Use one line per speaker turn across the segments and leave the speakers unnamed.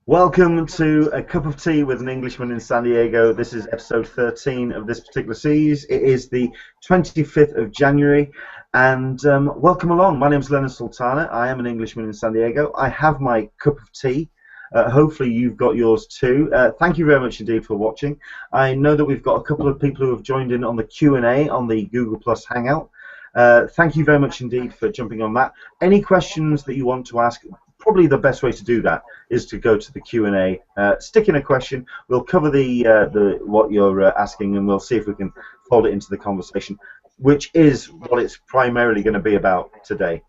Welcome to A Cup of Tea with an Englishman in San Diego. This is episode 13 of this particular series. It is the 25th of January, and welcome along. My name is Leonard Sultana. I am an Englishman in San Diego. I have my cup of tea. Hopefully you've got yours too. Thank you very much indeed for watching. I know that we've got a couple of people who have joined in on the Q&A on the Google Plus Hangout. Thank you very much indeed for jumping on that. Any questions that you want to ask, probably the best way to do that is to go to the Q&A, stick in a question. We'll cover the what you're asking, and we'll see if we can fold it into the conversation, which is what it's primarily going to be about today.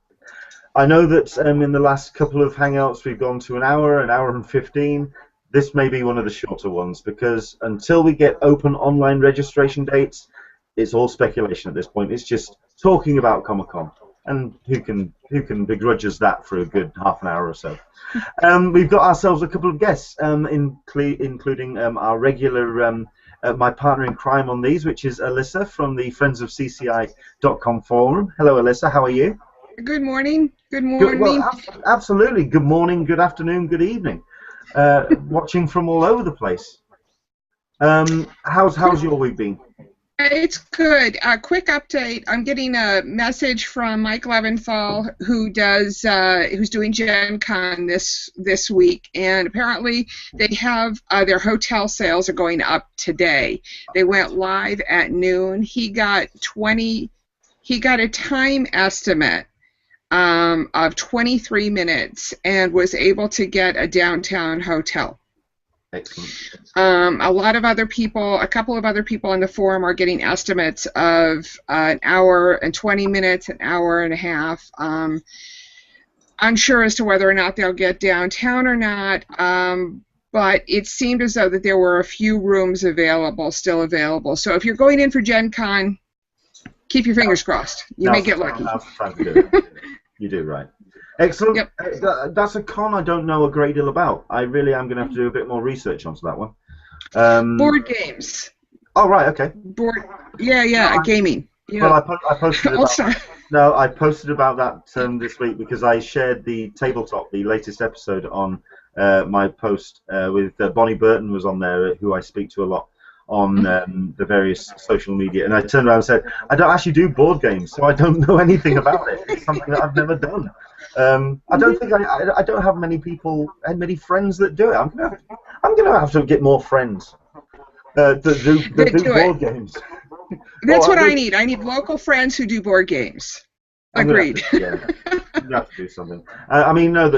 I know that in the last couple of Hangouts we've gone to an hour and 15. This may be one of the shorter ones because until we get open online registration dates, it's all speculation at this point. It's just talking about Comic-Con. And who can begrudge us that for a good half an hour or so? We've got ourselves a couple of guests, including our regular, my partner in crime on these, which is Alyssa from the friendsofcci.com forum. Hello, Alyssa. How are you?
Good morning. Good morning.
Well, absolutely. Good morning, good afternoon, good evening. Watching from all over the place. How's your week been?
It's good. Quick update. I'm getting a message from Mike Leventhal, who's doing Gen Con this week, and apparently they have their hotel sales are going up today. They went live at noon. He got a time estimate of 23 minutes and was able to get a downtown hotel.
Excellent.
A couple of other people on the forum are getting estimates of an hour and 20 minutes, an hour and a half. Unsure as to whether or not they'll get downtown or not, but it seemed as though that there were a few rooms still available. So if you're going in for Gen Con, keep your fingers crossed. You may get lucky.
You do right. Excellent.
Yep.
That's a con I don't know a great deal about. I really am going to have to do a bit more research onto that one.
Board games.
Oh, right, okay.
Gaming.
Well, I posted I posted about that this week because I shared the tabletop, the latest episode on my post with Bonnie Burton was on there, who I speak to a lot on the various social media, and I turned around and said, I don't actually do board games, so I don't know anything about it. It's something that I've never done. I don't think I don't have many friends that do it. I'm gonna have to get more friends that do board games.
That's what I need. I need local friends who do board games. Agreed.
You have to do something. I mean, no,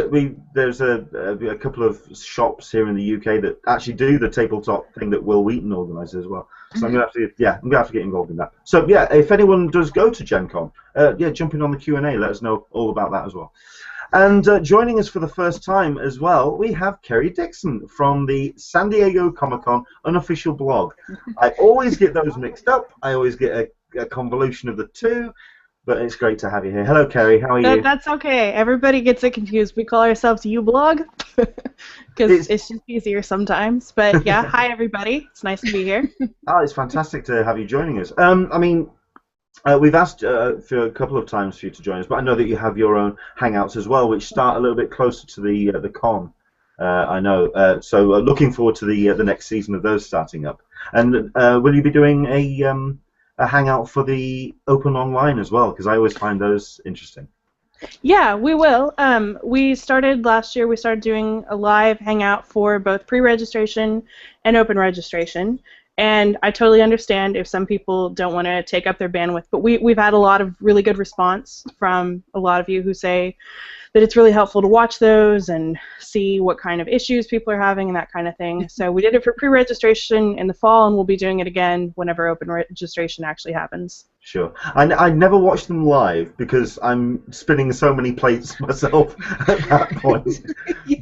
there's a couple of shops here in the UK that actually do the tabletop thing that Will Wheaton organises as well. So I'm gonna have to get involved in that. So yeah, if anyone does go to Gen Con, jump in on the Q&A. Let us know all about that as well. And joining us for the first time as well, we have Kerry Dixon from the San Diego Comic-Con unofficial blog. I always get those mixed up. I always get a convolution of the two. But it's great to have you here. Hello, Kerry. How are you?
That's okay. Everybody gets it confused. We call ourselves ublog because it's just easier sometimes. But yeah, hi everybody. It's nice to be here.
Oh, it's fantastic to have you joining us. I mean, we've asked for a couple of times for you to join us, but I know that you have your own hangouts as well, which start a little bit closer to the con. I know. So looking forward to the next season of those starting up. And will you be doing a hangout for the open online as well, because I always find those interesting.
Yeah, we will. We started last year. We started doing a live hangout for both pre-registration and open registration. And I totally understand if some people don't want to take up their bandwidth, but we've had a lot of really good response from a lot of you who say that it's really helpful to watch those and see what kind of issues people are having and that kind of thing. So we did it for pre-registration in the fall, and we'll be doing it again whenever open registration actually happens.
Sure. I never watched them live because I'm spinning so many plates myself at that point.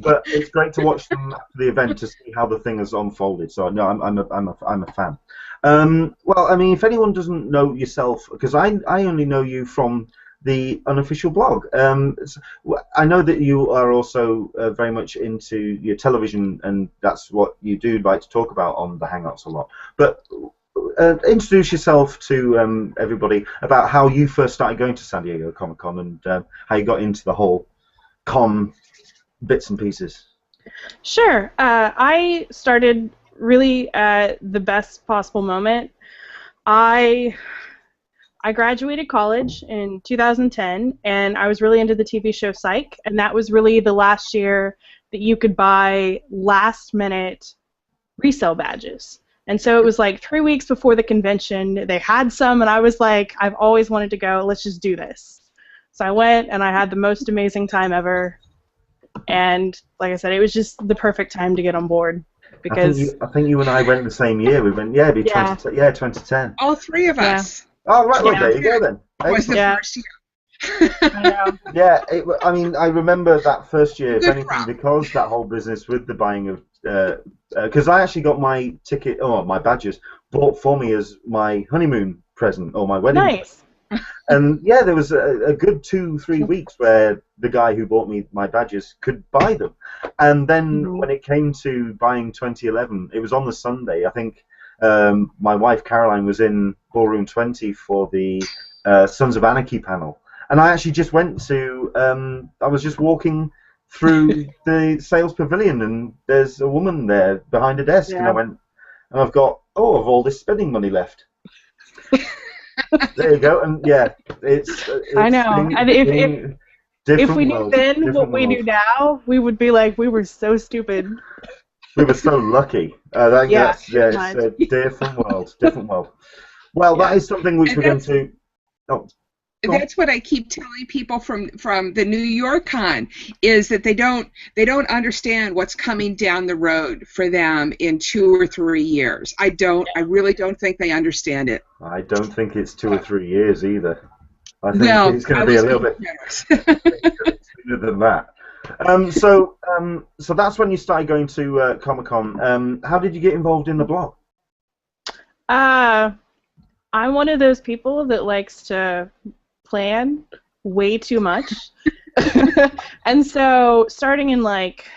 But it's great to watch them after the event to see how the thing has unfolded. So no, I'm a fan. Well, I mean, if anyone doesn't know yourself, because I only know you from the unofficial blog. I know that you are also very much into your television, and that's what you do like to talk about on the Hangouts a lot. But introduce yourself to everybody about how you first started going to San Diego Comic-Con and how you got into the whole con bits and pieces.
Sure. I started really at the best possible moment. I graduated college in 2010, and I was really into the TV show Psych, and that was really the last year that you could buy last-minute resale badges. And so it was like 3 weeks before the convention. They had some, and I was like, I've always wanted to go. Let's just do this. So I went, and I had the most amazing time ever. And like I said, it was just the perfect time to get on board. Because
I think you and I went the same year. We went, it'd be 2010.
All three of us.
Oh, right, well, there you go then.
Was the first year.
I know.
Yeah, I mean, I remember that first year, if
Good
anything,
crop.
because that whole business with the buying of, because I actually got my ticket, my badges, bought for me as my honeymoon present, or my wedding
Nice.
And yeah, there was a good 2-3 weeks where the guy who bought me my badges could buy them. And then when it came to buying 2011, it was on the Sunday. I think my wife Caroline was in Ballroom 20 for the Sons of Anarchy panel. And I actually just went to, I was just walking through the sales pavilion, and there's a woman there behind a desk. And I went, and I've got, I've all this spending money left. There you go, and it's
I know. And if we knew then what we
world.
knew now, we would be like, we were so stupid.
We were so lucky. It's a different world. Well, that is something which we're going to. Oh,
that's what I keep telling people from the New York Con, is that they don't understand what's coming down the road for them in 2 or 3 years. I really don't think they understand it.
I don't think it's 2 or 3 years either. I think it's going to be a little bit sooner than that. So that's when you started going to Comic-Con. How did you get involved in the blog?
I'm one of those people that likes to plan way too much. And so starting in like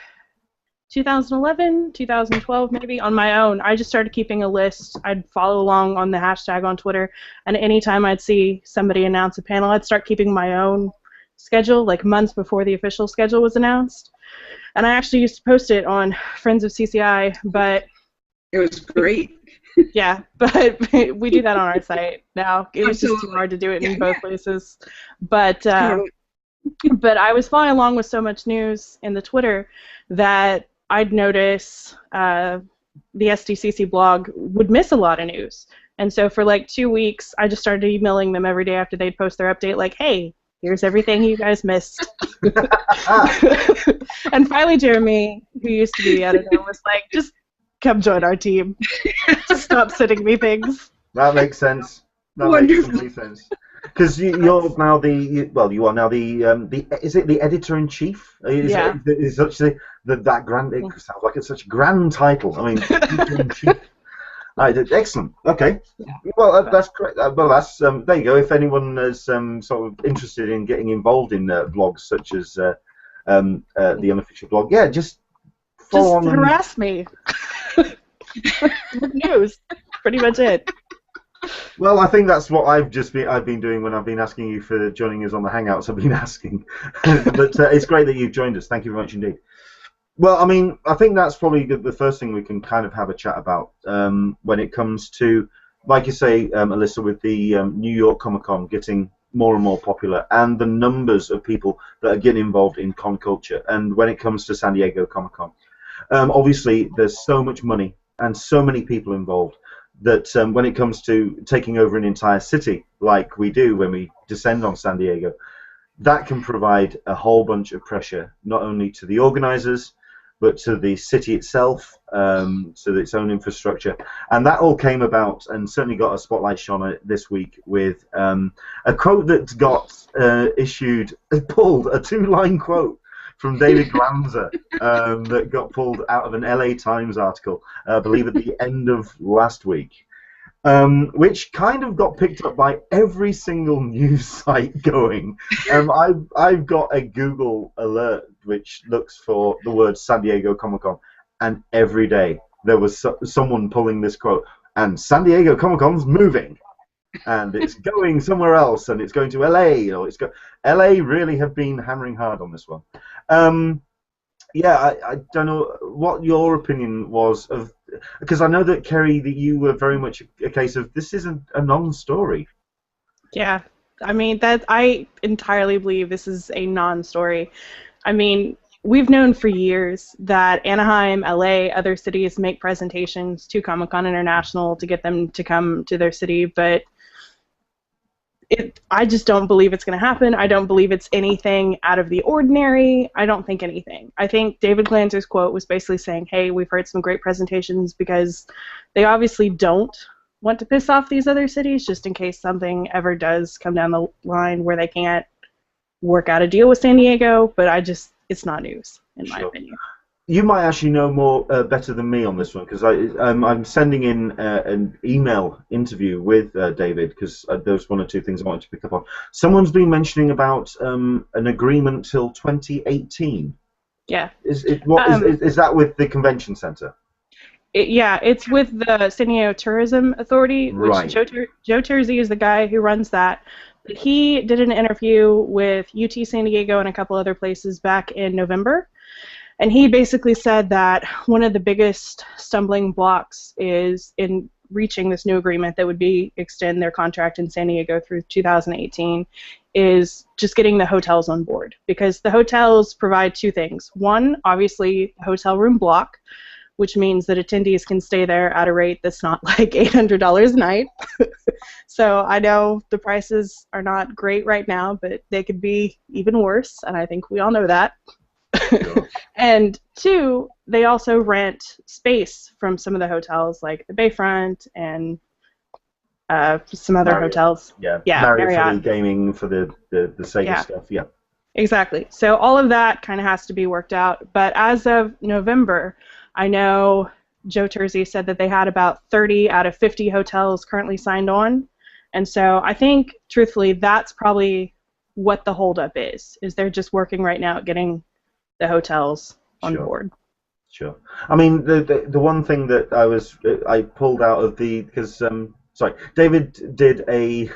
2011, 2012 maybe, on my own, I just started keeping a list. I'd follow along on the hashtag on Twitter, and anytime I'd see somebody announce a panel, I'd start keeping my own schedule, like months before the official schedule was announced. And I actually used to post it on Friends of CCI, but
it was great.
Yeah, but we do that on our site now. It was just too hard to do it in both places. But but I was following along with so much news in the Twitter that I'd notice the SDCC blog would miss a lot of news. And so for like 2 weeks, I just started emailing them every day after they'd post their update, like, hey, here's everything you guys missed. And finally Jeremy, who used to be the editor, was like, just come join our team. Just stop sending me things.
That makes sense. That makes complete sense. Because you're now you are now the is it the editor-in-chief? Is such that grand? It sounds like it's such a grand title. I mean, editor-in-chief. Excellent. Okay. Yeah. Well, that's great. Well, that's there you go. If anyone is sort of interested in getting involved in blogs such as the unofficial blog, just follow on.
Just harass me. Good news. Pretty much it.
Well, I think that's what I've been doing when I've been asking you for joining us on the Hangouts. I've been asking, but it's great that you've joined us. Thank you very much indeed. Well, I mean, I think that's probably the first thing we can kind of have a chat about when it comes to, like you say, Alyssa, with the New York Comic-Con getting more and more popular, and the numbers of people that are getting involved in con culture, and when it comes to San Diego Comic-Con. Obviously, there's so much money and so many people involved that when it comes to taking over an entire city, like we do when we descend on San Diego, that can provide a whole bunch of pressure, not only to the organizers, but to the city itself, to its own infrastructure. And that all came about, and certainly got a spotlight shone on it this week, with a quote that got pulled, a 2-line quote from David Glanzer that got pulled out of an LA Times article, I believe at the end of last week, which kind of got picked up by every single news site going. I've got a Google alert which looks for the word San Diego Comic-Con, and every day there was someone pulling this quote, and San Diego Comic-Con's moving. And it's going somewhere else, and it's going to LA, or LA really have been hammering hard on this one. Yeah, I don't know what your opinion was of, because I know that Kerry, that you were very much a case of this isn't a non-story.
Yeah, I mean that I entirely believe this is a non-story. I mean, we've known for years that Anaheim, LA, other cities make presentations to Comic-Con International to get them to come to their city, but I just don't believe it's going to happen. I don't believe it's anything out of the ordinary. I don't think anything. I think David Glanzer's quote was basically saying, hey, we've heard some great presentations, because they obviously don't want to piss off these other cities, just in case something ever does come down the line where they can't work out a deal with San Diego, but it's not news, in my opinion.
You might actually know more better than me on this one, because I'm sending in an email interview with David, because there's one or two things I wanted to pick up on. Someone's been mentioning about an agreement till 2018.
Yeah.
Is that with the convention center?
Yeah, it's with the San Diego Tourism Authority, which
Right.
Joe Terzey is the guy who runs that. But he did an interview with UT San Diego and a couple other places back in November. And he basically said that one of the biggest stumbling blocks is in reaching this new agreement that would be extend their contract in San Diego through 2018 is just getting the hotels on board. Because the hotels provide two things. One, obviously, hotel room block, which means that attendees can stay there at a rate that's not like $800 a night. So I know the prices are not great right now, but they could be even worse, and I think we all know that.
Sure.
And two, they also rent space from some of the hotels, like the Bayfront and some other
Marriott.
hotels.
Yeah,
Marriott
for the gaming, for the Sega stuff. Yeah.
Exactly. So all of that kind of has to be worked out. But as of November, I know Joe Terzey said that they had about 30 out of 50 hotels currently signed on. And so I think, truthfully, that's probably what the holdup is they're just working right now at getting the hotels on board.
Sure. I mean, the one thing that I pulled out of because David did an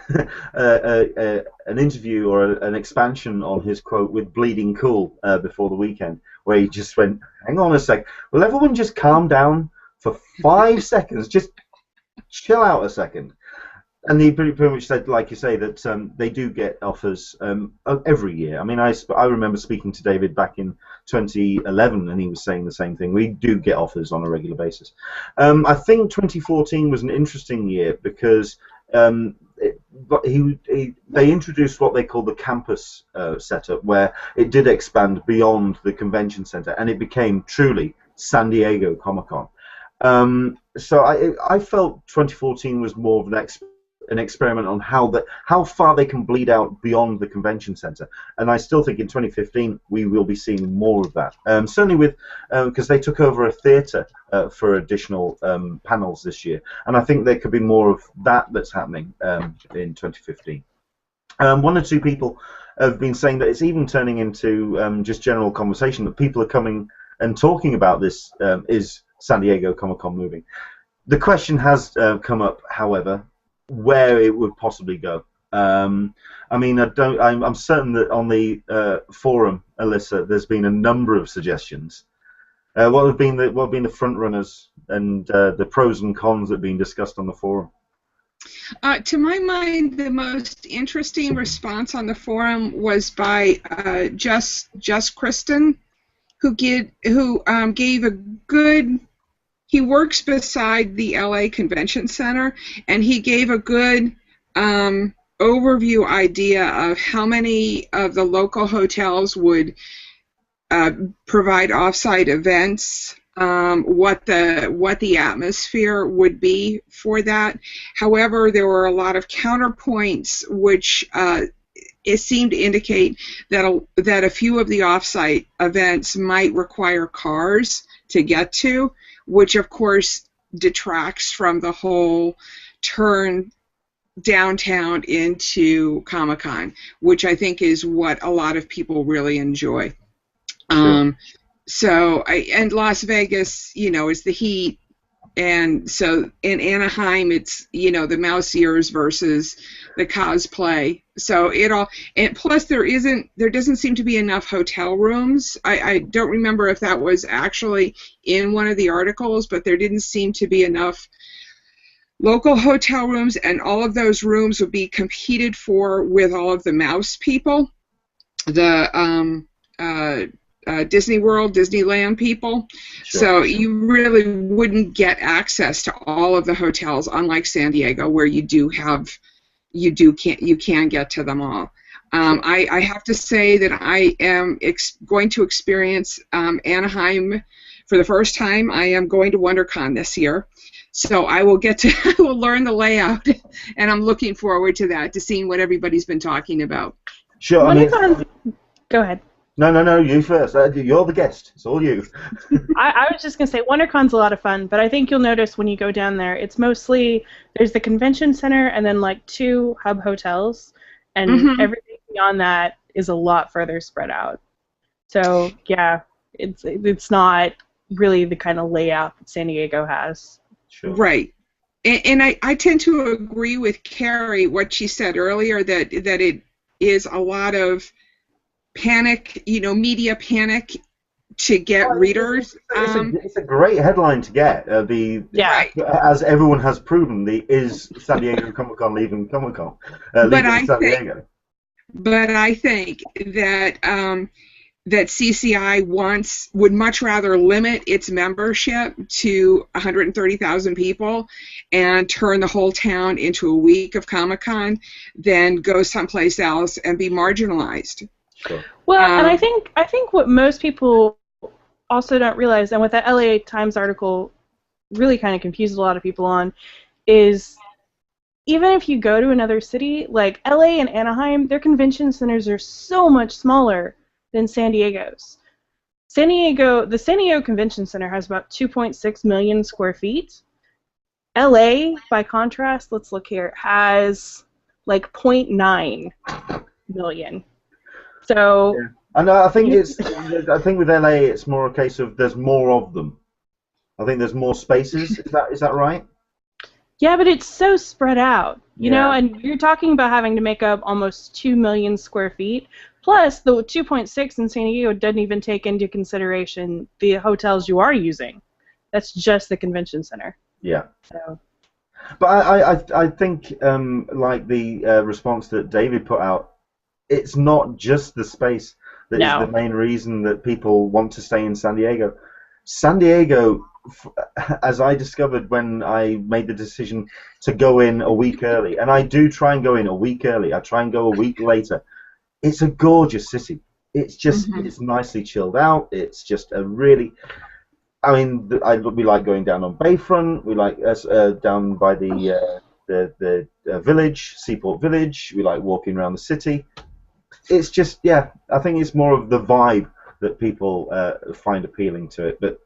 interview or an expansion on his quote with Bleeding Cool before the weekend, where he just went, hang on a sec, will everyone just calm down for 5 seconds, just chill out a second. And he pretty much said, like you say, that they do get offers every year. I mean, I remember speaking to David back in 2011, and he was saying the same thing. We do get offers on a regular basis. I think 2014 was an interesting year because they introduced what they call the campus setup, where it did expand beyond the convention center, and it became truly San Diego Comic-Con. So I felt 2014 was more of an experiment on how far they can bleed out beyond the convention center, and I still think in 2015 we will be seeing more of that. Certainly with because they took over a theater for additional panels this year, and I think there could be more of that's happening in 2015. One or two people have been saying that it's even turning into just general conversation, that people are coming and talking about this is San Diego Comic-Con moving. The question has come up, however, where it would possibly go. I mean, I'm certain that on the forum, Alyssa, there's been a number of suggestions. What have been the front runners and the pros and cons that have been discussed on the forum?
To my mind, the most interesting response on the forum was by Just Kristen, who gave a good. He works beside the LA Convention Center, and he gave a good overview idea of how many of the local hotels would provide off-site events, what the atmosphere would be for that. However, there were a lot of counterpoints which it seemed to indicate that a few of the off-site events might require cars to get to, which of course detracts from the whole turn downtown into Comic-Con, which I think is what a lot of people really enjoy.
Sure.
And Las Vegas, is the heat And so in Anaheim, it's, you know, the mouse ears versus the cosplay. So and plus there doesn't seem to be enough hotel rooms. I don't remember if that was actually in one of the articles, but there didn't seem to be enough local hotel rooms, and all of those rooms would be competed for with all of the mouse people, the Disney World, Disneyland people.
Sure.
So you really wouldn't get access to all of the hotels, unlike San Diego, where you can get to them all. I have to say that I am going to experience Anaheim for the first time. I am going to WonderCon this year, so I will learn the layout, and I'm looking forward to that, to seeing what everybody's been talking about.
Sure.
Go ahead.
No, you first. You're the guest. It's all you.
I was just going to say, WonderCon's a lot of fun, but I think you'll notice when you go down there, it's mostly, there's the convention center and then like 2 hub hotels, and everything beyond that is a lot further spread out. So, yeah, it's not really the kind of layout that San Diego has.
Sure.
Right. And I tend to agree with Carrie, what she said earlier, that it is a lot of panic, media panic to get readers.
It's a great headline to get. As everyone has proven, is San Diego Comic-Con leaving Comic-Con? Leaving San Diego.
But I think that that CCI would much rather limit its membership to 130,000 people and turn the whole town into a week of Comic-Con than go someplace else and be marginalized.
Sure.
Well, and I think what most people also don't realize, and what that LA Times article really kind of confused a lot of people on, is even if you go to another city, like LA and Anaheim, their convention centers are so much smaller than San Diego's. The San Diego Convention Center has about 2.6 million square feet. LA, by contrast, let's look here, has like 0.9 million. So,
yeah. And I think with LA it's more a case of there's more of them. I think there's more spaces. Is that right?
Yeah, but it's so spread out, you know, and you're talking about having to make up almost 2 million square feet. Plus, the 2.6 in San Diego doesn't even take into consideration the hotels you are using. That's just the convention center. Yeah. So.
But I think like the response that David put out, it's not just the space that is the main reason that people want to stay in San Diego. San Diego, as I discovered when I made the decision to go in a week early, and I do try and go in a week early, I try and go a week later, it's a gorgeous city. It's just, it's nicely chilled out. It's just a really, we like going down on Bayfront. We like down by the village, Seaport Village. We like walking around the city. It's just, I think it's more of the vibe that people find appealing to it. But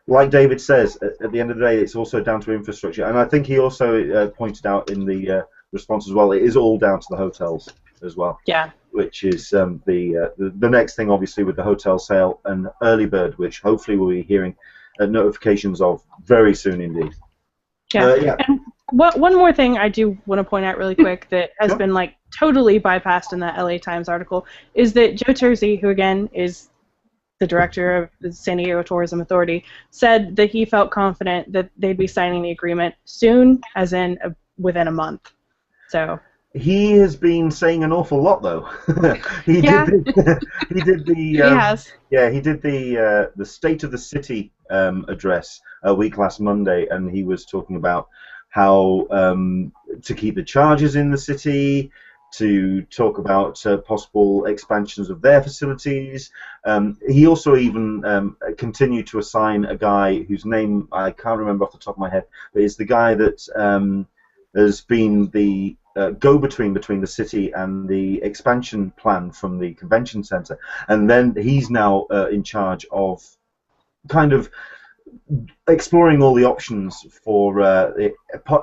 like David says, at the end of the day, it's also down to infrastructure. And I think he also pointed out in the response as well, it is all down to the hotels as well.
Yeah.
Which is the next thing, obviously, with the hotel sale and early bird, which hopefully we'll be hearing notifications of very soon indeed.
Yeah. And one more thing I do want to point out really quick that has been like totally bypassed in that LA Times article is that Joe Terzi, who again is the director of the San Diego Tourism Authority, said that he felt confident that they'd be signing the agreement soon, as in within a month. So.
He has been saying an awful lot, though. He did the State of the City address a week last Monday, and he was talking about how to keep the charges in the city, to talk about possible expansions of their facilities. He also even continued to assign a guy whose name I can't remember off the top of my head, but it's the guy that has been the go-between between the city and the expansion plan from the convention center, and then he's now in charge of kind of exploring all the options for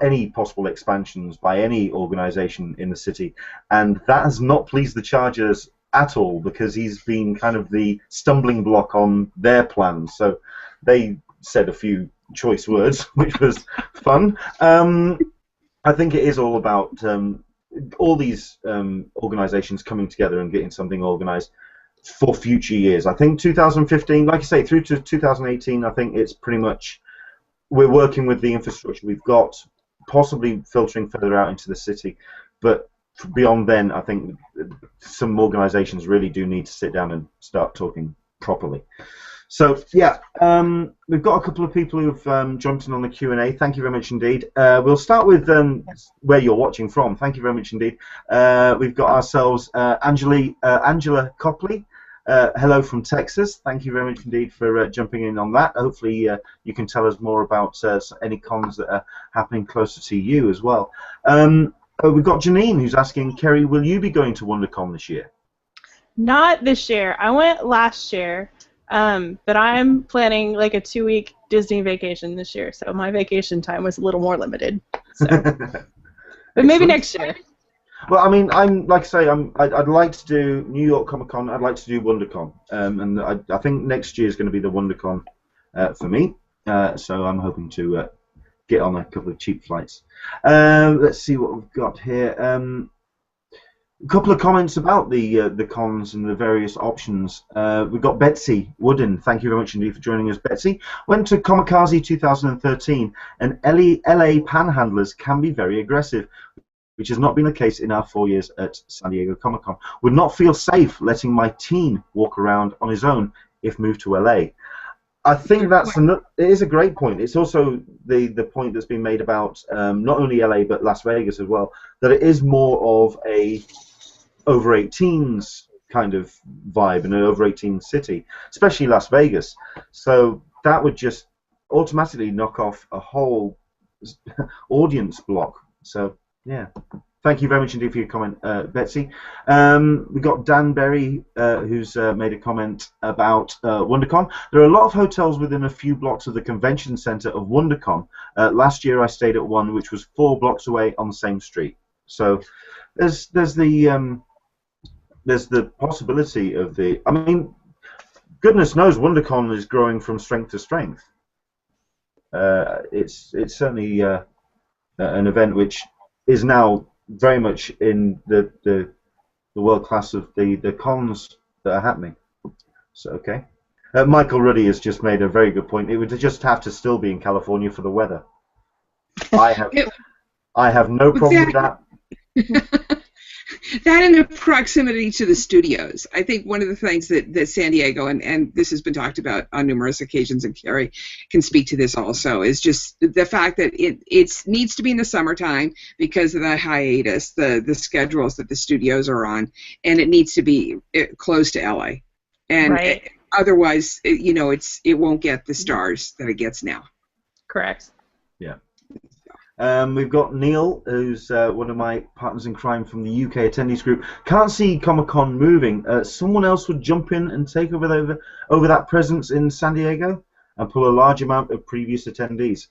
any possible expansions by any organization in the city, and that has not pleased the Chargers at all, because he's been kind of the stumbling block on their plans. So they said a few choice words, which was fun. I think it is all about all these organisations coming together and getting something organised for future years. I think 2015, like I say, through to 2018, I think it's pretty much we're working with the infrastructure we've got, possibly filtering further out into the city, but beyond then, I think some organisations really do need to sit down and start talking properly. So yeah, we've got a couple of people who've jumped in on the Q&A. Thank you very much indeed. We'll start with where you're watching from. Thank you very much indeed. We've got ourselves Angela Copley. Hello from Texas. Thank you very much indeed for jumping in on that. Hopefully you can tell us more about any cons that are happening closer to you as well. We've got Janine who's asking, Kerry, will you be going to WonderCon this year?
Not this year. I went last year, but I'm planning like a 2-week Disney vacation this year, so my vacation time was a little more limited. So. But maybe next year.
Well, I mean, I'm like I say, I'd like to do New York Comic Con. I'd like to do WonderCon, and I think next year is going to be the WonderCon for me. So I'm hoping to get on a couple of cheap flights. Let's see what we've got here. A couple of comments about the cons and the various options. We've got Betsy Wooden. Thank you very much indeed for joining us, Betsy. Went to Comikaze 2013, and LA panhandlers can be very aggressive, which has not been the case in our 4 years at San Diego Comic-Con. Would not feel safe letting my teen walk around on his own if moved to LA. I think it is a great point. It's also the point that's been made about not only LA but Las Vegas as well, that it is more of a over 18s kind of vibe and an over 18 city, especially Las Vegas. So that would just automatically knock off a whole audience block. So yeah, thank you very much indeed for your comment, Betsy. We've got Dan Berry, who's made a comment about WonderCon. There are a lot of hotels within a few blocks of the convention center of WonderCon. Last year I stayed at one which was 4 blocks away on the same street. So there's the possibility of the. I mean, goodness knows WonderCon is growing from strength to strength. It's certainly an event which is now very much in the world class of the cons that are happening. So okay, Michael Ruddy has just made a very good point. It would just have to still be in California for the weather. I have no problem with that.
That and the proximity to the studios. I think one of the things that San Diego, and this has been talked about on numerous occasions, and Kerry can speak to this also, is just the fact that it needs to be in the summertime because of the hiatus, the schedules that the studios are on, and it needs to be close to LA. And
right.
Otherwise, it won't get the stars that it gets now.
Correct.
Yeah. We've got Neil, who's one of my partners in crime from the UK attendees group. Can't see Comic-Con moving. Someone else would jump in and take over that presence in San Diego and pull a large amount of previous attendees.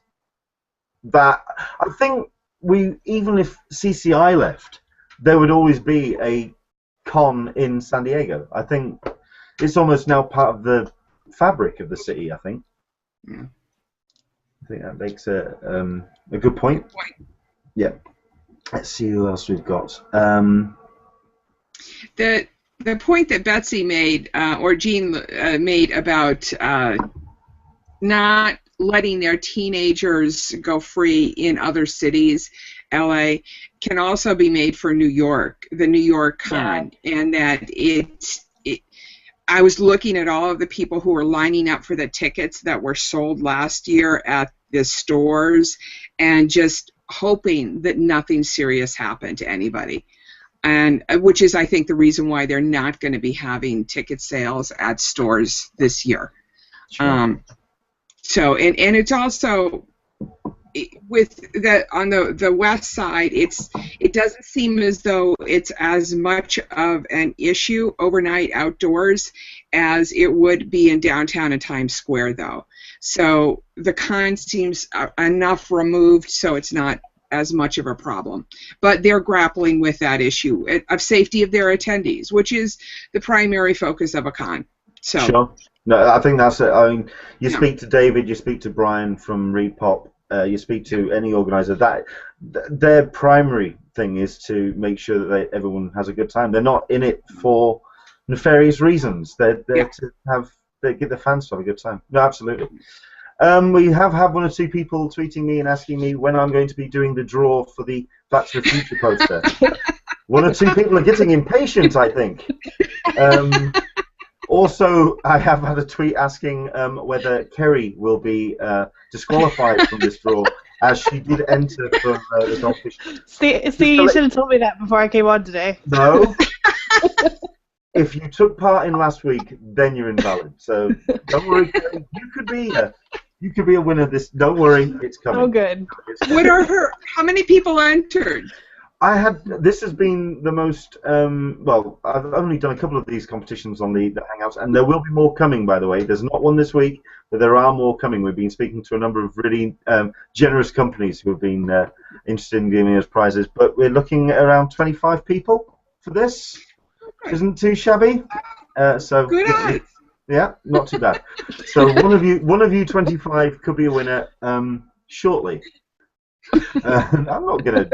That I think even if CCI left, there would always be a con in San Diego. I think it's almost now part of the fabric of the city. I think.
Yeah.
I think that makes a good point. Yeah. Let's see who else we've got.
The point that Betsy made, or Jean made about not letting their teenagers go free in other cities, LA, can also be made for New York, the New York Con, and that I was looking at all of the people who were lining up for the tickets that were sold last year at the stores and just hoping that nothing serious happened to anybody. And which is, I think, the reason why they're not going to be having ticket sales at stores this year.
Sure.
So, and it's also with the on the west side, it doesn't seem as though it's as much of an issue overnight outdoors as it would be in downtown and Times Square, though. So the con seems enough removed, so it's not as much of a problem. But they're grappling with that issue of safety of their attendees, which is the primary focus of a con. So.
Sure. No, I think that's it. I mean, you
Yeah.
speak to David, you speak to Brian from Repop, you speak to any organizer. Their primary thing is to make sure that everyone has a good time. They're not in it for nefarious reasons. They're there to get the fans to have a good time. No, absolutely. We have had one or two people tweeting me and asking me when I'm going to be doing the draw for the Back to the Future poster. One or two people are getting impatient, I think. Also, I have had a tweet asking whether Kerry will be disqualified from this draw, as she did enter from the Dogfish.
See, you should have told me that before I came on today.
No. If you took part in last week, then you're invalid. So don't worry, Kerry. You could be a winner. Don't worry, it's coming.
Oh, good.
How many people entered?
This has been the most, well, I've only done a couple of these competitions on the Hangouts, and there will be more coming, by the way. There's not one this week, but there are more coming. We've been speaking to a number of really generous companies who have been interested in giving us prizes, but we're looking at around 25 people for this. Isn't too shabby. So
Good odds.
Yeah, not too bad. So one of you 25 could be a winner shortly. I'm not gonna.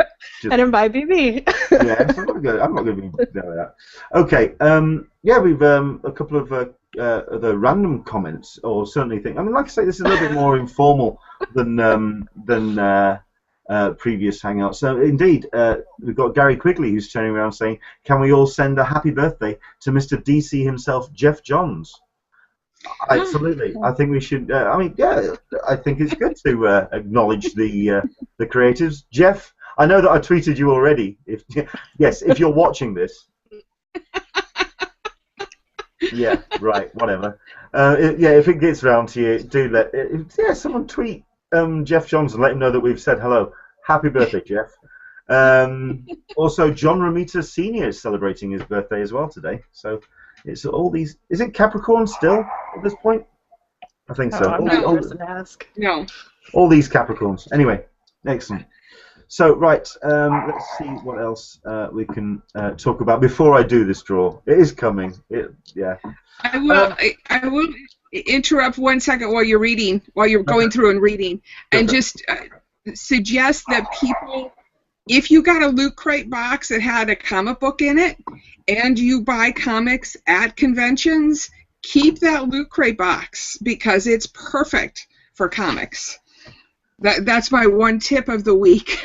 And invite BB.
Yeah, I'm not gonna be there with that. Okay. Yeah, we've a couple of the random comments, or certainly think. I mean, like I say, this is a little bit more informal than previous Hangouts. So indeed, we've got Gary Quigley who's turning around saying, "Can we all send a happy birthday to Mr. DC himself, Jeff Johns?" Absolutely. I think we should. I mean, yeah, I think it's good to acknowledge the creatives. Jeff, I know that I tweeted you already. If you're watching this. Yeah, right. Whatever. If it gets round to you, do someone tweet Jeff Johns and let him know that we've said hello. Happy birthday, Jeff. Also, John Romita Sr. is celebrating his birthday as well today. So. It's all these. Is it Capricorn still at this point? I think so.
I'm not going to ask.
No.
All these Capricorns. Anyway, excellent. So right, let's see what else we can talk about before I do this draw. It is coming.
I will interrupt 1 second while you're going through and reading, and just suggest that people. If you got a Loot Crate box that had a comic book in it, and you buy comics at conventions, keep that Loot Crate box because it's perfect for comics. That's my one tip of the week.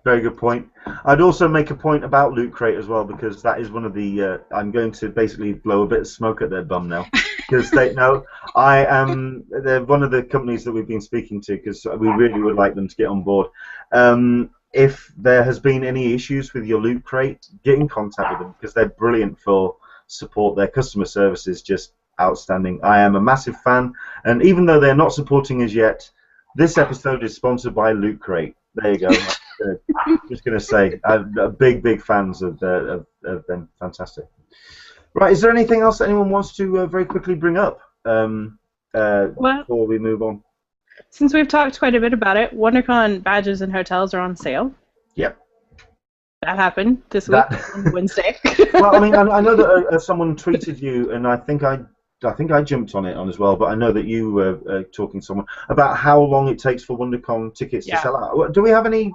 Very good point. I'd also make a point about Loot Crate as well, because that is one of the. I'm going to basically blow a bit of smoke at their bum now, because they know I am. They're one of the companies that we've been speaking to, because we really would like them to get on board. If there has been any issues with your Loot Crate, get in contact with them, because they're brilliant for support. Their customer service is just outstanding. I am a massive fan, and even though they're not supporting us yet, this episode is sponsored by Loot Crate. There you go. Just going to say, I'm big fans of them. Fantastic. Right, is there anything else that anyone wants to very quickly bring up before we move on?
Since we've talked quite a bit about it, WonderCon badges and hotels are on sale.
Yep.
That happened this week on Wednesday.
Well, I mean, I know that someone tweeted you, and I think I jumped on it as well, but I know that you were talking to someone about how long it takes for WonderCon tickets to sell out. Do we have any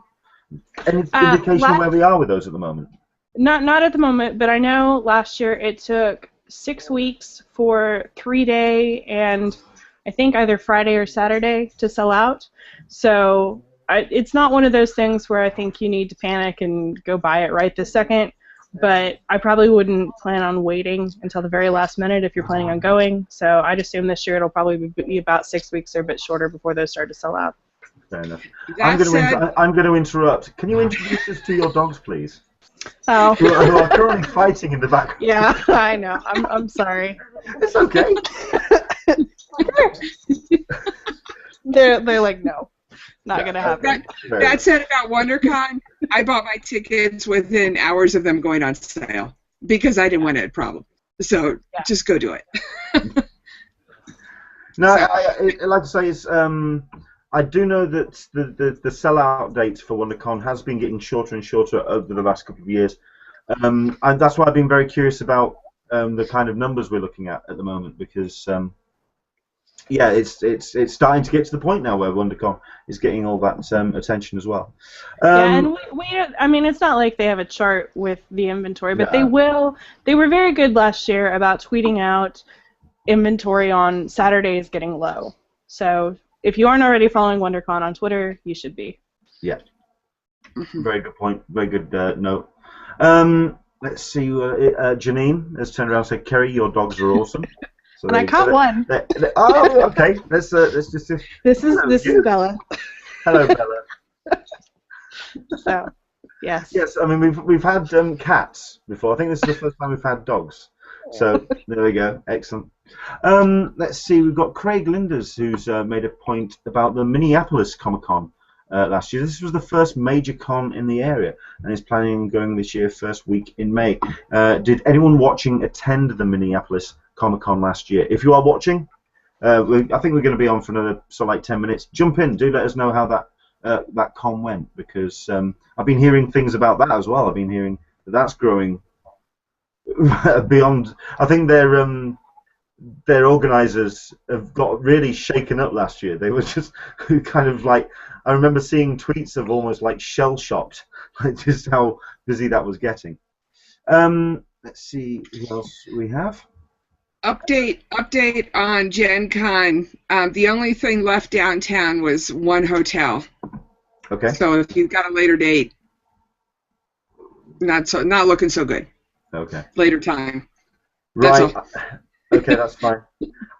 indication where we are with those at the moment?
Not at the moment, but I know last year it took 6 weeks for 3-day and I think either Friday or Saturday to sell out. So it's not one of those things where I think you need to panic and go buy it right this second. But I probably wouldn't plan on waiting until the very last minute if you're planning on going. So I'd assume this year it'll probably be about 6 weeks or a bit shorter before those start to sell out.
Fair enough. I'm going to interrupt. Can you introduce us to your dogs, please?
Oh.
Who are currently fighting in the background.
Yeah, I know. I'm sorry.
It's okay.
They're like, no. Not going to happen.
That said about WonderCon, I bought my tickets within hours of them going on sale because I didn't want a problem. So just go do it.
No, like I say, it's, I do know that the sellout date for WonderCon has been getting shorter and shorter over the last couple of years. And that's why I've been very curious about the kind of numbers we're looking at the moment, because yeah, it's starting to get to the point now where WonderCon is getting all that attention as well.
Yeah, and I mean, it's not like they have a chart with the inventory, but they will. They were very good last year about tweeting out inventory on Saturdays getting low. So if you aren't already following WonderCon on Twitter, you should be.
Yeah. Very good point. Very good note. Let's see. Janine has turned around and said, "Kerry, your dogs are awesome." So
and I caught one.
Oh, okay. Let's just.
This is Bella.
Hello, Bella.
So, yes.
Yes, I mean we've had cats before. I think this is the first time we've had dogs. So there we go. Excellent. Let's see. We've got Craig Linders, who's made a point about the Minneapolis Comic-Con last year. This was the first major con in the area, and is planning on going this year, first week in May. Did anyone watching attend the Minneapolis Comic-Con last year? If you are watching, I think we're going to be on for another like 10 minutes. Jump in. Do let us know how that con went, because I've been hearing things about that as well. I've been hearing that that's growing beyond. I think their organisers have got really shaken up last year. They were just kind of like, I remember seeing tweets of almost like shell-shocked, like just how busy that was getting. Let's see who else we have.
Update on Gen Con. The only thing left downtown was one hotel.
Okay.
So if you've got a later date, not looking so good.
Okay.
Later time.
Right. Okay, that's fine.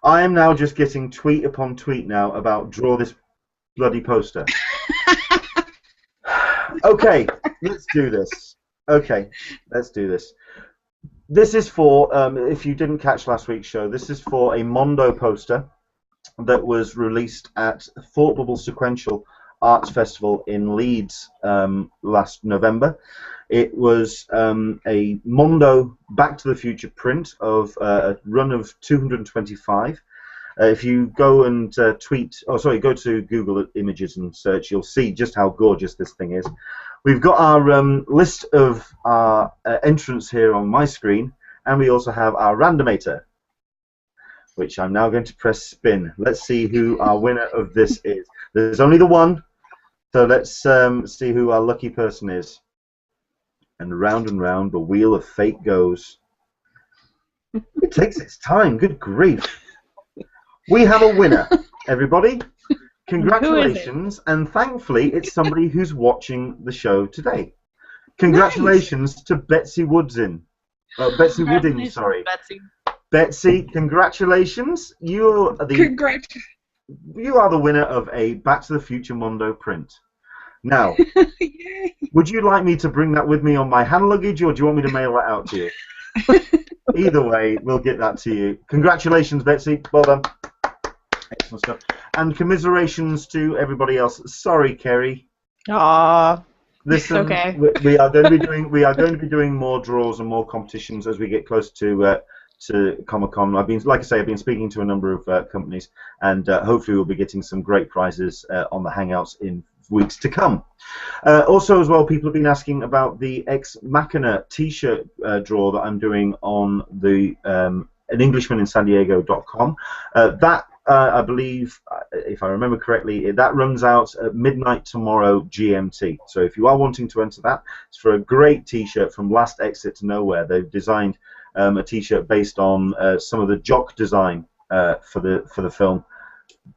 I am now just getting tweet upon tweet now about draw this bloody poster. Okay, let's do this. Okay, let's do this. This is for, if you didn't catch last week's show, this is for a Mondo poster that was released at Thought Bubble Sequential Arts Festival in Leeds last November. It was a Mondo Back to the Future print of a run of 225. If you go and go to Google Images and search, you'll see just how gorgeous this thing is. We've got our list of our entrants here on my screen, and we also have our randomator, which I'm now going to press spin. Let's see who our winner of this is. There's only the one, so let's see who our lucky person is. And round the wheel of fate goes. It takes its time, good grief. We have a winner, everybody. Congratulations, and thankfully it's somebody who's watching the show today. Congratulations to Betsy Woodin, sorry.
Betsy.
Betsy, congratulations. You are the winner of a Back to the Future Mondo print. Now, would you like me to bring that with me on my hand luggage, or do you want me to mail that out to you? Either way, we'll get that to you. Congratulations, Betsy. Well done. Excellent stuff. And commiserations to everybody else. Sorry, Kerry.
Aww.
Listen,
okay.
we are going to be doing more draws and more competitions as we get close to Comic-Con. I've been speaking to a number of companies, and hopefully we'll be getting some great prizes on the Hangouts in weeks to come. Also, as well, people have been asking about the Ex Machina T-shirt draw that I'm doing on the an Englishman in San Diego.com. That I believe, if I remember correctly, that runs out at midnight tomorrow GMT. So if you are wanting to enter that, it's for a great T-shirt from Last Exit to Nowhere. They've designed a T-shirt based on some of the jock design for the film.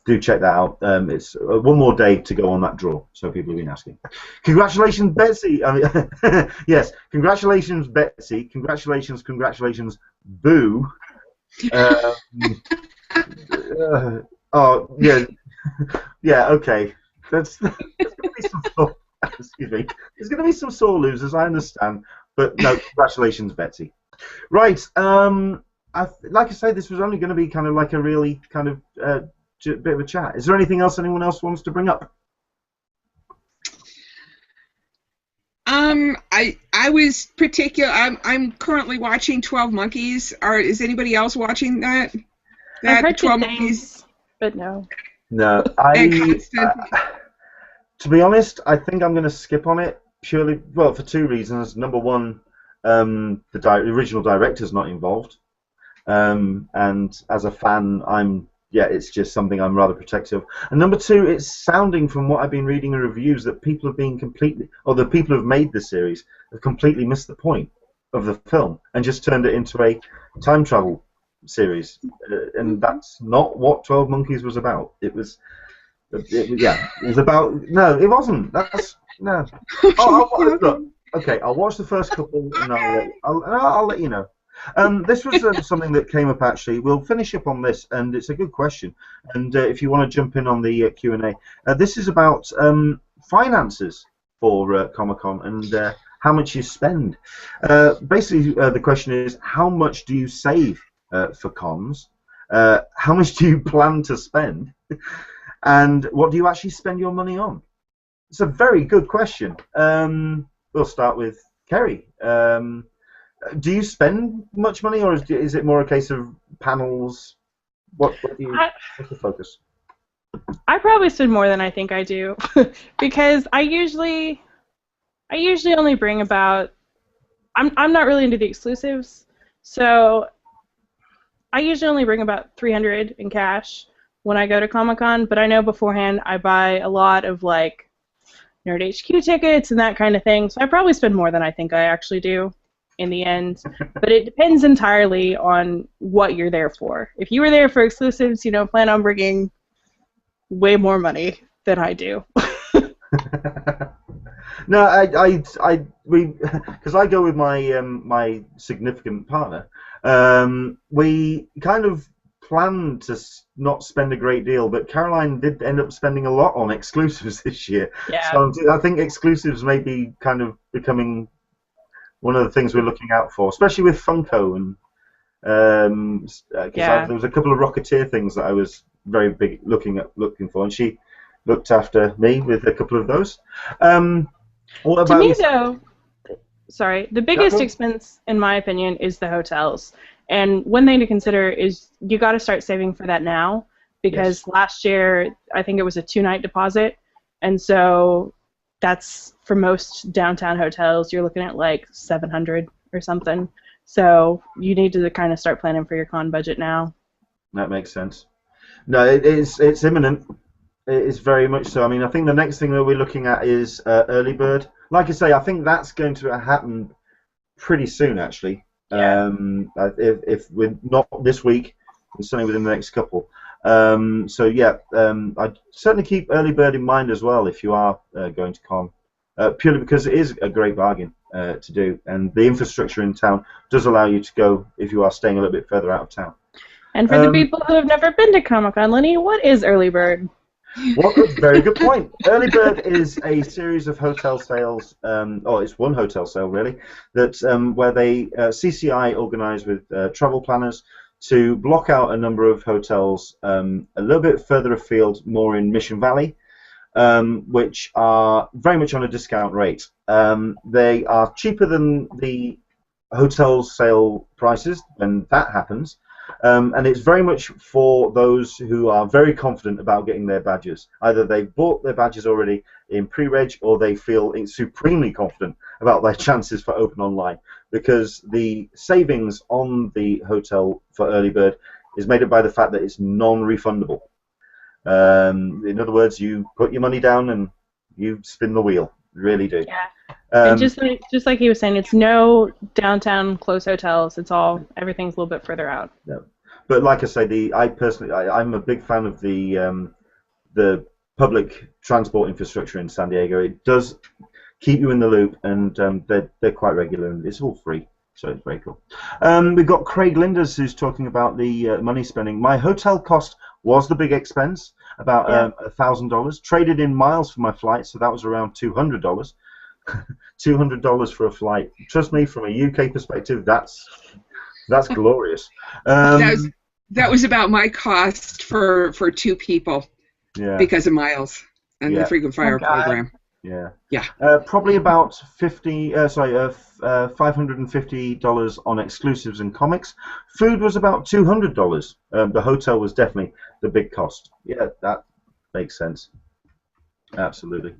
Do check that out. It's one more day to go on that draw, so people have been asking. Congratulations, Betsy. Yes, congratulations, Betsy. Congratulations, Boo. Oh, yeah. Yeah, okay. There's going to be some excuse me. There's going to be some sore losers, I understand. But no, congratulations, Betsy. Right. Like I say, this was only going to be kind of like a really kind of bit of a chat. Is there anything else anyone else wants to bring up?
I was particular. I'm currently watching 12 Monkeys. Is anybody else watching that?
I've heard
12
good
Monkeys.
things, but no.
No, to be honest, I think I'm going to skip on it purely, well, for two reasons. Number one, The original director's not involved, and as a fan, it's just something I'm rather protective of. And number two, it's sounding from what I've been reading in reviews that people have been the people who have made the series have completely missed the point of the film and just turned it into a time travel series, and that's not what 12 Monkeys was about. It was about no, it wasn't. That's no. Look, okay, I'll watch the first couple and I'll let you know. This was something that came up actually. We'll finish up on this, and it's a good question. And if you want to jump in on the Q&A, this is about finances for Comic-Con and how much you spend. Basically, the question is, how much do you save for cons? How much do you plan to spend? And what do you actually spend your money on? It's a very good question. We'll start with Kerry. Do you spend much money, or is it more a case of panels? What's the focus?
I probably spend more than I think I do, because I usually only bring about. I'm not really into the exclusives, so I usually only bring about $300 in cash when I go to Comic-Con. But I know beforehand I buy a lot of like Nerd HQ tickets and that kind of thing, so I probably spend more than I think I actually do in the end. But it depends entirely on what you're there for. If you were there for exclusives, plan on bringing way more money than I do.
No, because I go with my my significant partner. We kind of planned to not spend a great deal, but Caroline did end up spending a lot on exclusives this year.
Yeah.
So I think exclusives may be kind of becoming one of the things we're looking out for, especially with Funko, and there was a couple of Rocketeer things that I was very big looking for, and she looked after me with a couple of those. What about
to me, though, the biggest expense, in my opinion, is the hotels. And one thing to consider is you got to start saving for that now, because last year I think it was a 2-night deposit, and so that's for most downtown hotels you're looking at like $700 or something. So you need to kind of start planning for your con budget now.
That makes sense. No, it's imminent. It is very much so. I mean, I think the next thing that we're looking at is early bird. Like I say, I think that's going to happen pretty soon, actually.
Yeah.
If we're not this week, it's certainly within the next couple. I'd certainly keep early bird in mind as well if you are going to con, purely because it is a great bargain to do, and the infrastructure in town does allow you to go if you are staying a little bit further out of town.
And for the people who have never been to Comic-Con, Lenny, what is early bird?
Well, very good point. Early Bird is a series of hotel sales, it's one hotel sale really, that where they CCI organise with travel planners to block out a number of hotels a little bit further afield, more in Mission Valley, which are very much on a discount rate. They are cheaper than the hotel sale prices when that happens. And it's very much for those who are very confident about getting their badges. Either they've bought their badges already in pre-reg, or they feel supremely confident about their chances for open online, because the savings on the hotel for early bird is made up by the fact that it's non-refundable. In other words, you put your money down and you spin the wheel. You really do.
Yeah. And just like he was saying, it's no downtown close hotels. It's everything's a little bit further out.
Yeah. But like I say, I'm a big fan of the public transport infrastructure in San Diego. It does keep you in the loop, and they're quite regular, and it's all free, so it's very cool. We've got Craig Linders who's talking about the money spending. My hotel cost was the big expense, about $1,000. Traded in miles for my flight, so that was around $200. $200 for a flight. Trust me, from a UK perspective, that's glorious.
That was about my cost for 2 people, because of miles and the frequent flyer program.
Yeah.
Yeah.
Probably about $550 on exclusives and comics. Food was about $200. The hotel was definitely the big cost. Yeah, that makes sense. Absolutely.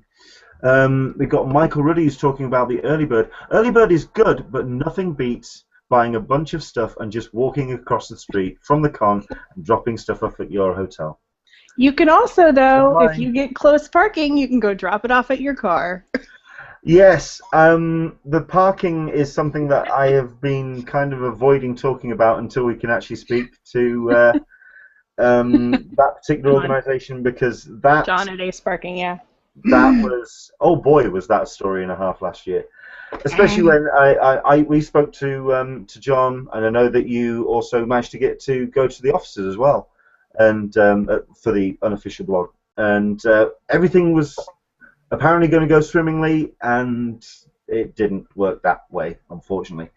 We've got Michael Ruddy who's talking about the early bird. Early bird is good, but nothing beats buying a bunch of stuff and just walking across the street from the con and dropping stuff off at your hotel.
You can also, though, if you get close parking, you can go drop it off at your car.
Yes, the parking is something that I have been kind of avoiding talking about until we can actually speak to that particular organisation, because that...
John at Ace Parking, yeah.
That was, oh boy, was that a story and a half last year. Especially when we spoke to John, and I know that you also managed to go to the offices as well, and for the unofficial blog, and everything was apparently going to go swimmingly, and it didn't work that way, unfortunately.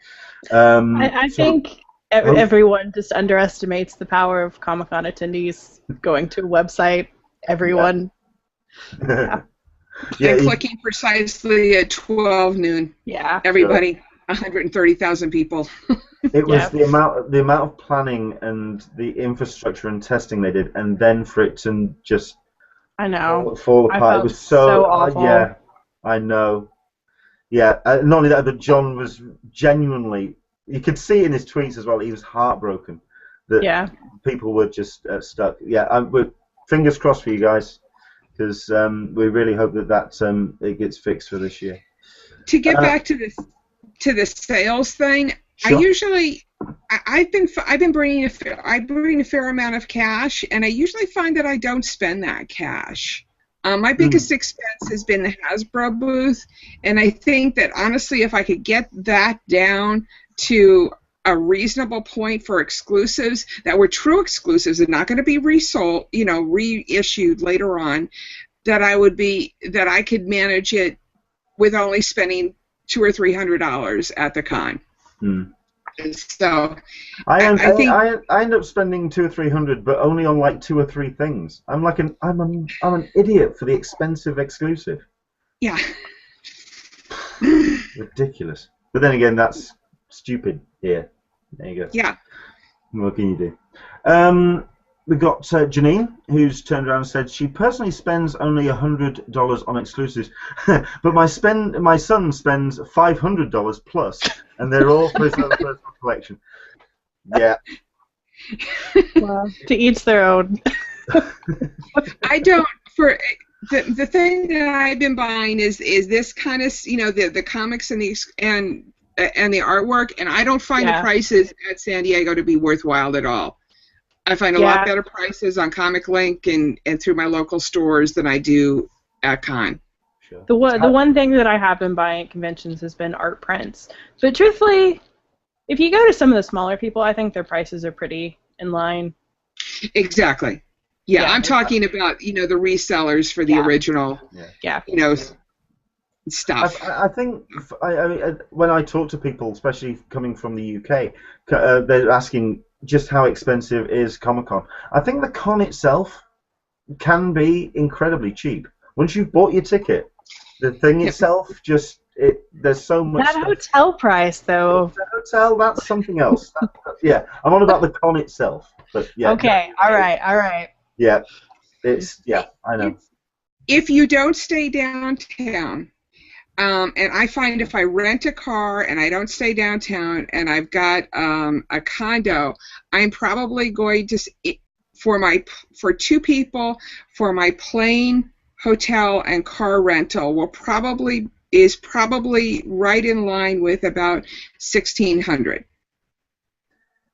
I think everyone just underestimates the power of Comic-Con attendees going to a website. Everyone.
Yeah.
And clicking precisely at 12 noon.
Yeah.
Everybody, 130,000 people.
It was the amount of planning and the infrastructure and testing they did, and then for it to just fall apart. It was so awful. Yeah, I know. Yeah, not only that, but John was genuinely. You could see in his tweets as well. He was heartbroken that people were just stuck. Yeah, fingers crossed for you guys. Because we really hope that it gets fixed for this year.
To get back to the sales thing,
sure.
I've been bringing a fair amount of cash, and I usually find that I don't spend that cash. My biggest expense has been the Hasbro booth, and I think that honestly, if I could get that down to a reasonable point for exclusives that were true exclusives and not going to be resold, reissued later on, that I could manage it with only spending $200 or $300 at the con. So
I end up spending $200 or $300, but only on like 2 or 3 things. I'm an idiot for the expensive exclusive.
Yeah.
Ridiculous. But then again, that's stupid here. There you go.
Yeah.
What can you do? We've got Janine, who's turned around and said she personally spends only $100 on exclusives, but my son spends $500 plus, and they're all for his own personal collection. Yeah.
Well, to each their own.
I don't. For the thing that I've been buying is this kind of the comics and the artwork, and I don't find the prices at San Diego to be worthwhile at all. I find a lot better prices on Comic Link and through my local stores than I do at Con.
Sure.
The one thing that I have been buying at conventions has been art prints. But truthfully, if you go to some of the smaller people, I think their prices are pretty in line.
Exactly. Yeah, I'm talking about the resellers for the original.
Yeah.
Stuff.
I think when I talk to people, especially coming from the UK, they're asking just how expensive is Comic-Con. I think the con itself can be incredibly cheap. Once you've bought your ticket, the thing itself there's so much.
That hotel price, though.
The hotel, that's something else. Yeah, I'm on about the con itself. But yeah.
Okay. All right.
Yeah, I know.
If you don't stay downtown. And I find if I rent a car and I don't stay downtown and I've got a condo, I'm probably going to for 2 people for my plane, hotel, and car rental is probably right in line with about $1,600.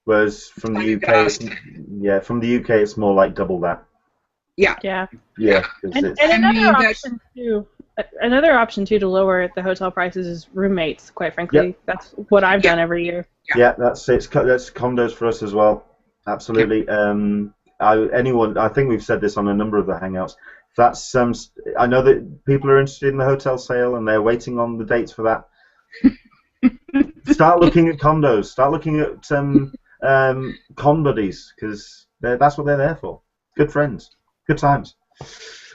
Whereas from the UK, it's more like double that.
Yeah. And another option too to lower the hotel prices is roommates. Quite frankly, that's what I've done every year.
Yeah, that's condos for us as well. Absolutely. I think we've said this on a number of the hangouts. That's I know that people are interested in the hotel sale and they're waiting on the dates for that. Start looking at condos. Start looking at con buddies, because that's what they're there for. Good friends, good times.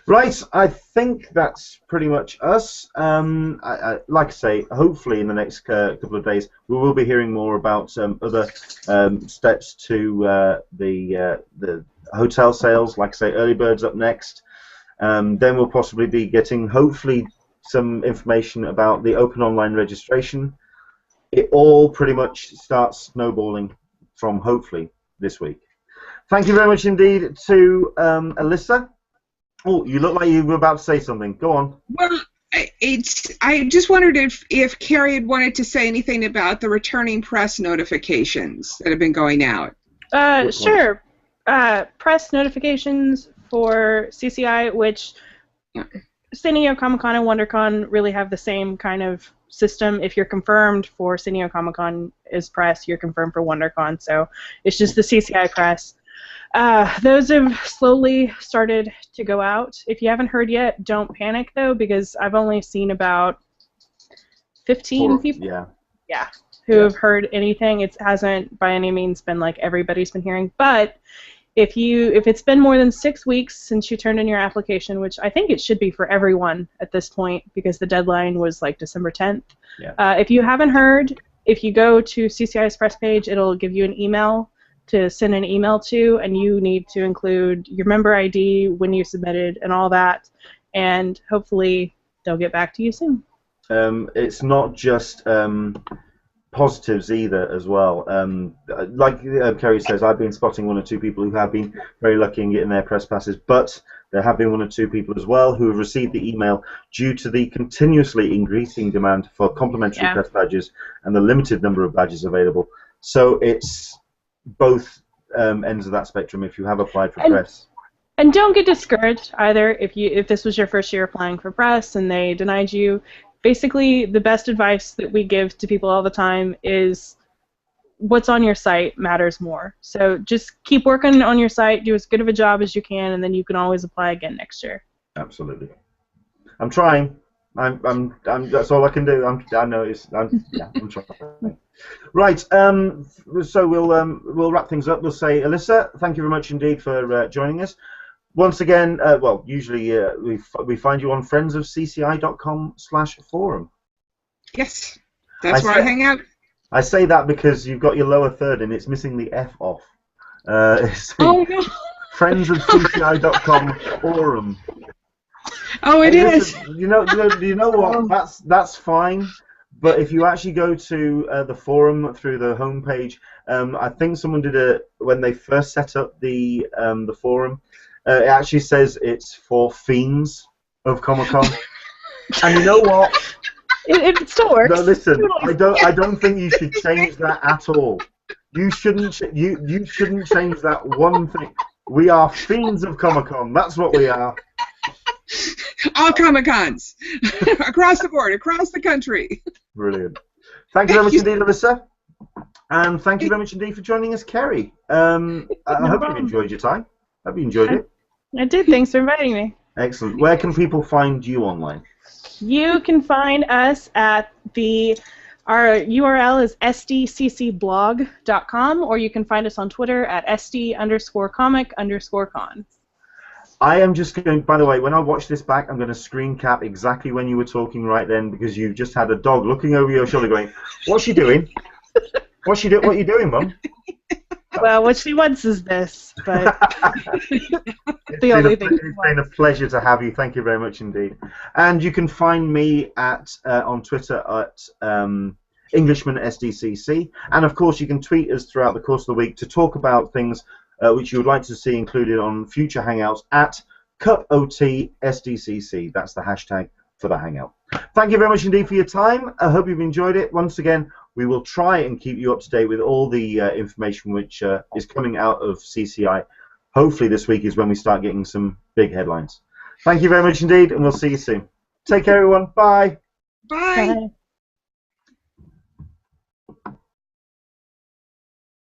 Right, I think that's pretty much us. Like I say, hopefully in the next couple of days we will be hearing more about other steps to the hotel sales. Like I say, early birds up next. Then we'll possibly be getting, hopefully, some information about the open online registration. It all pretty much starts snowballing from hopefully this week. Thank you very much indeed to Alyssa. Oh, you look like you were about to say something. Go on.
Well, I just wondered if Carrie had wanted to say anything about the returning press notifications that have been going out.
Sure. Press notifications for CCI, which San Diego Comic-Con and WonderCon really have the same kind of system. If you're confirmed for San Diego Comic-Con as press, you're confirmed for WonderCon, so it's just the CCI press. Those have slowly started to go out. If you haven't heard yet, don't panic, though, because I've only seen about 15 people who have heard anything. It hasn't by any means been like everybody's been hearing, but if it's been more than 6 weeks since you turned in your application, which I think it should be for everyone at this point because the deadline was like December 10th. Yeah. If you haven't heard, if you go to CCI's press page, it'll give you an email to send an email to, and you need to include your member ID, when you submitted, and all that, and hopefully they'll get back to you soon.
It's not just positives either as well. Like Kerry says, I've been spotting 1 or 2 people who have been very lucky in getting their press passes, but there have been 1 or 2 people as well who have received the email due to the continuously increasing demand for complimentary press badges and the limited number of badges available. So it's both ends of that spectrum if you have applied for press.
And don't get discouraged either if this was your first year applying for press and they denied you. Basically, the best advice that we give to people all the time is what's on your site matters more. So just keep working on your site, do as good of a job as you can, and then you can always apply again next year.
Absolutely. I'm trying. I'm that's all I can do. I'm trying. Right. So we'll wrap things up. We'll say, Alyssa, thank you very much indeed for joining us. Once again, well, usually we find you on friendsofcci.com/forum.
Yes, that's where I hang out.
I say that because you've got your lower third and it's missing the F off.
Oh no!
Friendsofcci.com forum.
Oh, it is.
You know what? That's fine. But if you actually go to the forum through the homepage, I think someone did it when they first set up the forum. It actually says it's for fiends of Comic-Con. And you know what?
It still works.
No, listen. I don't think you should change that at all. You shouldn't. You shouldn't change that one thing. We are fiends of Comic-Con. That's what we are.
All Comic-Cons across the board, across the country.
Brilliant. Thank you very much indeed, Alyssa. And thank you very much indeed for joining us, Kerry. I hope you enjoyed your time. I hope you enjoyed it.
I did. Thanks for inviting me.
Excellent. Where can people find you online?
You can find us at our URL is sdccblog.com, or you can find us on Twitter at sd_comic_con.
I am just going, by the way, when I watch this back, I'm going to screen cap exactly when you were talking right then, because you've just had a dog looking over your shoulder going, what's she doing? What are you doing, Mum?
Well, what she wants is this, but
it's been a pleasure to have you. Thank you very much indeed. And you can find me on Twitter at Englishman SDCC, and of course you can tweet us throughout the course of the week to talk about things which you would like to see included on future Hangouts at CupOTSDCC. That's the hashtag for the Hangout. Thank you very much indeed for your time. I hope you've enjoyed it. Once again, we will try and keep you up to date with all the information which is coming out of CCI. Hopefully this week is when we start getting some big headlines. Thank you very much indeed, and we'll see you soon. Take care, everyone. Bye.
Bye. Bye.